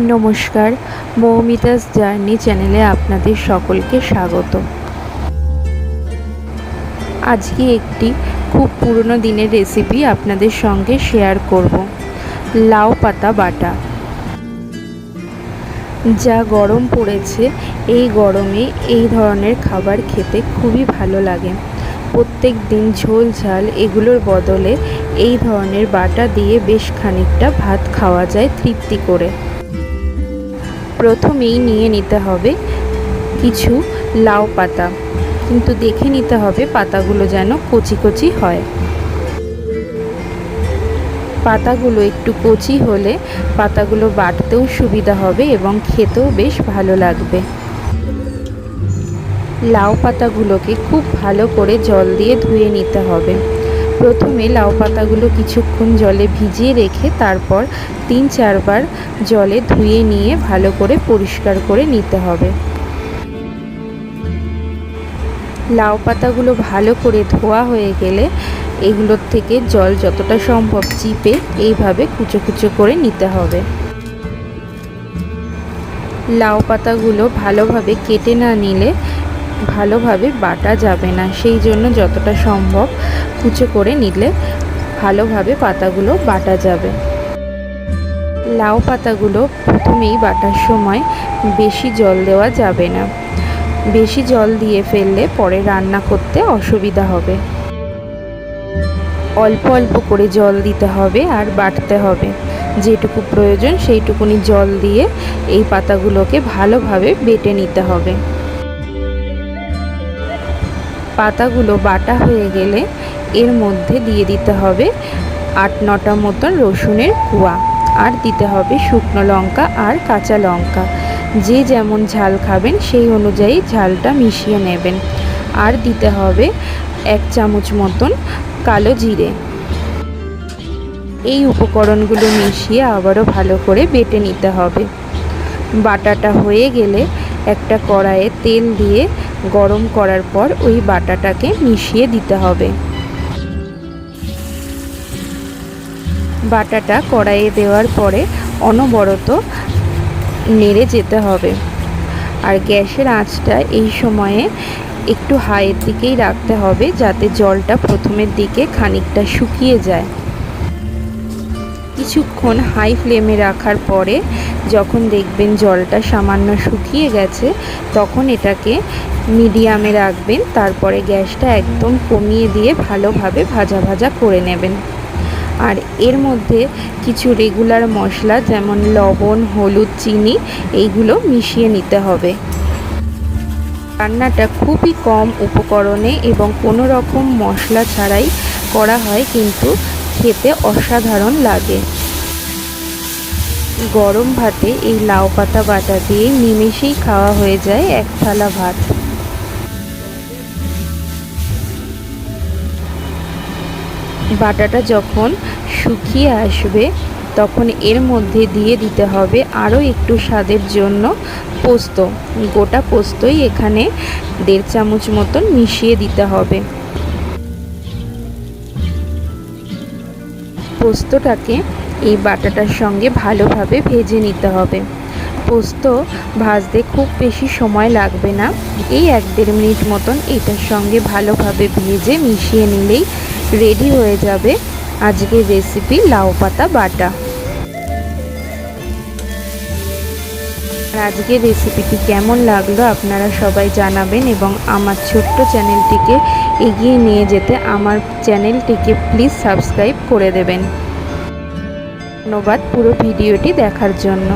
নমস্কার, মৌমিতাস জার্নি চ্যানেলে আপনাদের সকলকে স্বাগত। আজকে একটি খুব পুরনো দিনের রেসিপি আপনাদের সঙ্গে শেয়ার করব। লাউ পাতা বাটা। যা গরম পড়েছে, এই গরমে এই ধরনের খাবার খেতে খুবই ভালো লাগে। প্রত্যেক দিন ঝোল ঝাল এগুলোর বদলে এই ধরনের বাটা দিয়ে বেশ খানিকটা ভাত খাওয়া যায় তৃপ্তি করে। প্রথমেই নিয়ে নিতে হবে কিছু লাউ পাতা, কিন্তু দেখে নিতে হবে পাতাগুলো যেন কচি কচি হয়। পাতাগুলো একটু কচি হলে পাতাগুলো বাটতেও সুবিধা হবে এবং খেতেও বেশ ভালো লাগবে। লাউ পাতাগুলোকে খুব ভালো করে জল দিয়ে ধুয়ে নিতে হবে। প্রথমে লাউ পাতাগুলো কিছুক্ষণ জলে ভিজিয়ে রেখে তারপর 3-4 বার জলে ধুয়ে নিয়ে ভালো করে পরিষ্কার করে নিতে হবে। লাউ পাতাগুলো ভালো করে ধোয়া হয়ে গেলে এগুলোর থেকে জল যতটা সম্ভব চিপে এইভাবে কুচো কুচো করে নিতে হবে। লাউ পাতাগুলো ভালোভাবে কেটে না নিলে ভালোভাবে বাটা যাবে না, সেই জন্য যতটা সম্ভব কুচো করে নিলে ভালোভাবে পাতাগুলো বাটা যাবে। লাউ পাতাগুলো প্রথমেই বাটার সময় বেশি জল দেওয়া যাবে না, বেশি জল দিয়ে ফেললে পরে রান্না করতে অসুবিধা হবে। অল্প অল্প করে জল দিতে হবে আর বাটতে হবে। যেটুকু প্রয়োজন সেইটুকুনি জল দিয়ে এই পাতাগুলোকে ভালোভাবে বেটে নিতে হবে। পাতাগুলো বাটা হয়ে গেলে এর মধ্যে দিয়ে দিতে হবে 8-9টা মতন রসুনের কোয়া, আর দিতে হবে শুকনো লঙ্কা আর কাঁচা লঙ্কা। যে যেমন ঝাল খাবেন সেই অনুযায়ী ঝালটা মিশিয়ে নেবেন। আর দিতে হবে 1 চামচ মতন কালো জিরে। এই উপকরণগুলো মিশিয়ে আবারও ভালো করে বেটে নিতে হবে। বাটাটা হয়ে গেলে একটা কড়াইয়ে তেল দিয়ে গরম করার পর ওই বাটাটাকে মিশিয়ে দিতে হবে। বাটাটা কড়াইয়ে দেওয়ার পরে অনবরত নেড়ে যেতে হবে। আর গ্যাসের আঁচটা এই সময়ে একটু হাইয়ের দিকেই রাখতে হবে, যাতে জলটা প্রথমের দিকে খানিকটা শুকিয়ে যায়। কিছুক্ষণ হাই ফ্লেমে রাখার পরে যখন দেখবেন জলটা সামান্য শুকিয়ে গেছে, তখন এটাকে মিডিয়ামে রাখবেন। তারপরে গ্যাসটা একদম কমিয়ে দিয়ে ভালোভাবে ভাজা ভাজা করে নেবেন। আর এর মধ্যে কিছু রেগুলার মশলা যেমন লবণ, হলুদ, চিনি এইগুলো মিশিয়ে নিতে হবে। রান্নাটা খুবই কম উপকরণে এবং কোনো রকম মশলা ছাড়াই করা হয়, কিন্তু খেতে অসাধারণ লাগে। গরম ভাতে এই লাউ পাতা বাটা দিয়ে নিমেষেই খাওয়া হয়ে যায় 1 থালা ভাত। বাটাটা যখন শুকিয়ে আসবে তখন এর মধ্যে দিয়ে দিতে হবে আরও একটু স্বাদের জন্য পোস্ত। গোটা পোস্তই এখানে 1.5 চামচ মতন মিশিয়ে দিতে হবে। পোস্তটাকে এই বাটাটার সঙ্গে ভালোভাবে ভেজে নিতে হবে। পোস্ত ভাজতে খুব বেশি সময় লাগবে না, এই 1-1.5 মিনিট মতন এটার সঙ্গে ভালোভাবে ভেজে মিশিয়ে নিলেই রেডি হয়ে যাবে আজকের রেসিপি লাউ পাতা বাটা। আজকের রেসিপিটি কেমন লাগলো আপনারা সবাই জানাবেন এবং আমার ছোট্ট চ্যানেলটিকে এগিয়ে নিয়ে যেতে আমার চ্যানেলটিকে প্লিজ সাবস্ক্রাইব করে দেবেন। ধন্যবাদ পুরো ভিডিওটি দেখার জন্য।